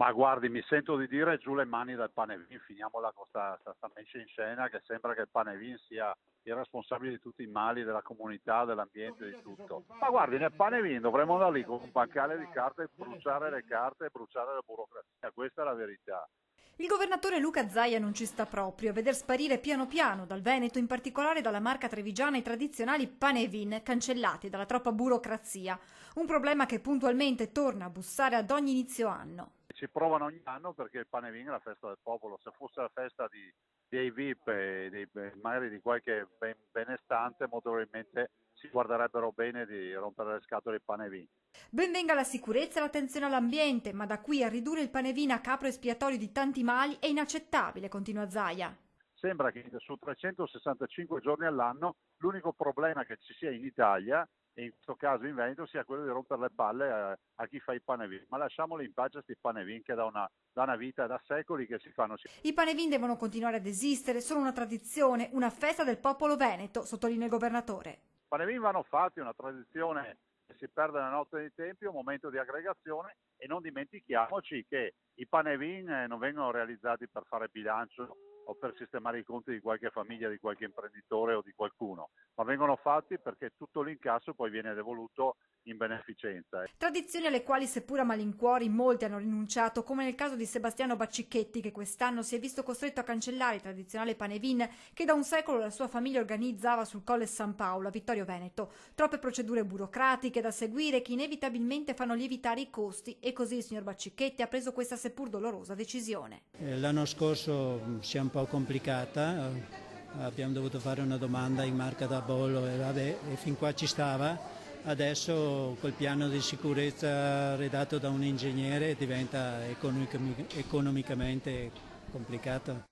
Ma guardi, mi sento di dire giù le mani dal Panevin, finiamola con sta messa in scena che sembra che il Panevin sia il responsabile di tutti i mali della comunità, dell'ambiente, di tutto. Ma guardi, nel Panevin dovremmo andare lì con un bancale di carte e bruciare le carte e bruciare la burocrazia, questa è la verità. Il governatore Luca Zaia non ci sta proprio. Veder sparire piano piano dal Veneto, in particolare dalla Marca trevigiana, i tradizionali panevin cancellati dalla troppa burocrazia. Un problema che puntualmente torna a bussare ad ogni inizio anno. Ci provano ogni anno perché il Panevin è la festa del popolo, se fosse la festa dei VIP e magari di qualche benestante, molto probabilmente si guarderebbero bene di rompere le scatole ai Panevin. Ben venga la sicurezza e l'attenzione all'ambiente, ma da qui a ridurre il panevin a capro espiatorio di tanti mali è inaccettabile, continua Zaia. Sembra che su 365 giorni all'anno l'unico problema che ci sia in Italia, e in questo caso in Veneto, sia quello di rompere le palle a chi fa i panevin. Ma lasciamoli in pace questi panevin che da una vita, da secoli che si fanno. I panevin devono continuare ad esistere, sono una tradizione, una festa del popolo veneto, sottolinea il governatore. I panevin vanno fatti, è una tradizione che si perde nella notte dei tempi, un momento di aggregazione, e non dimentichiamoci che i panevin non vengono realizzati per fare bilancio o per sistemare i conti di qualche famiglia, di qualche imprenditore o di qualcuno, ma vengono fatti perché tutto l'incasso poi viene devoluto in beneficenza. Tradizioni alle quali, seppur a malincuori, molti hanno rinunciato, come nel caso di Sebastiano Bacicchetti, che quest'anno si è visto costretto a cancellare il tradizionale panevin che da un secolo la sua famiglia organizzava sul Colle San Paolo, a Vittorio Veneto. Troppe procedure burocratiche da seguire che inevitabilmente fanno lievitare i costi, e così il signor Bacicchetti ha preso questa seppur dolorosa decisione. L'anno scorso si è un po' complicata, abbiamo dovuto fare una domanda in marca da bollo e fin qua ci stava. Adesso col piano di sicurezza redatto da un ingegnere diventa economicamente complicato.